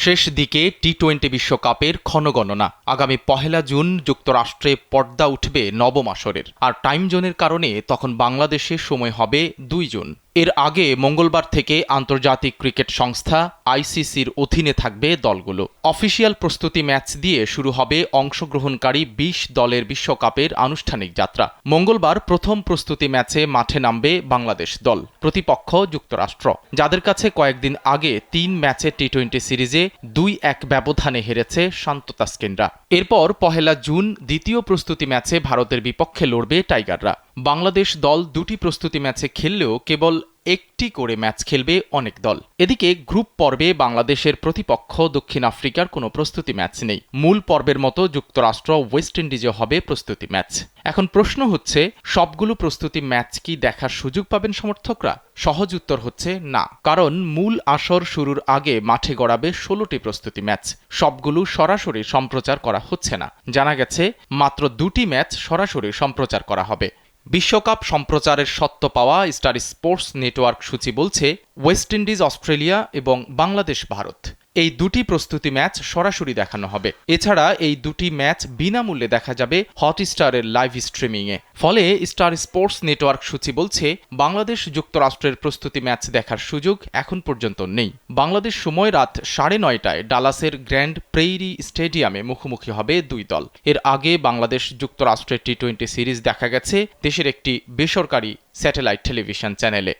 শেষ দিকে টি-20 বিশ্বকাপের ক্ষণগণনা। আগামী ১ জুন যুক্তরাষ্ট্রে পর্দা উঠবে নবম আসরের, আর টাইম জোনের কারণে তখন বাংলাদেশে সময় হবে ২ জুন। এর আগে মঙ্গলবার থেকে আন্তর্জাতিক ক্রিকেট সংস্থা আইসিসির অধীনে থাকবে দলগুলো। অফিসিয়াল প্রস্তুতি ম্যাচ দিয়ে শুরু হবে অংশগ্রহণকারী ২০ দলের বিশ্বকাপের আনুষ্ঠানিক যাত্রা। মঙ্গলবার প্রথম প্রস্তুতি ম্যাচে মাঠে নামবে বাংলাদেশ দল, প্রতিপক্ষ যুক্তরাষ্ট্র, যাদের কাছে কয়েকদিন আগে ৩ ম্যাচে টি-20 সিরিজে ২-১ ব্যবধানে হেরেছে শান্ত তাসকিনরা। এরপর ১ জুন দ্বিতীয় প্রস্তুতি ম্যাচে ভারতের বিপক্ষে লড়বে টাইগাররা। বাংলাদেশ দল ২টি প্রস্তুতি ম্যাচে খেললেও কেবল একটি করে ম্যাচ খেলবে অনেক দল। এদিকে গ্রুপ পর্বে বাংলাদেশের প্রতিপক্ষ দক্ষিণ আফ্রিকার কোনো প্রস্তুতি ম্যাচ নেই। মূল পর্বের মতো যুক্তরাষ্ট্র ওয়েস্ট ইন্ডিজে হবে প্রস্তুতি ম্যাচ। এখন প্রশ্ন হচ্ছে, সবগুলো প্রস্তুতি ম্যাচ কি দেখার সুযোগ পাবেন সমর্থকরা? সহজ উত্তর হচ্ছে না, কারণ মূল আসর শুরুর আগে মাঠে গড়াবে ১৬টি প্রস্তুতি ম্যাচ। সবগুলো সরাসরি সম্প্রচার করা হচ্ছে না। জানা গেছে মাত্র ২টি ম্যাচ সরাসরি সম্প্রচার করা হবে। বিশ্বকাপ সম্প্রচারের সত্ত্ব পাওয়া স্টার স্পোর্টস নেটওয়ার্ক সূচি বলছে, ওয়েস্ট ইন্ডিজ, অস্ট্রেলিয়া এবং বাংলাদেশ ভারত এই ২টি প্রস্তুতি ম্যাচ সরাসরি দেখানো হবে। এছাড়া এই ২টি ম্যাচ বিনামূল্যে দেখা যাবে হটস্টারের লাইভ স্ট্রিমিংয়ে। ফলে স্টার স্পোর্টস নেটওয়ার্ক সূচি বলছে, বাংলাদেশ যুক্তরাষ্ট্রের প্রস্তুতি ম্যাচ দেখার সুযোগ এখন পর্যন্ত নেই। বাংলাদেশ সময় রাত ৯:৩০টায় ডালাসের গ্র্যান্ড প্রেইরি স্টেডিয়ামে মুখোমুখি হবে দুই দল। এর আগে বাংলাদেশ যুক্তরাষ্ট্রের টি-20 সিরিজ দেখা গেছে দেশের একটি বেসরকারি স্যাটেলাইট টেলিভিশন চ্যানেলে।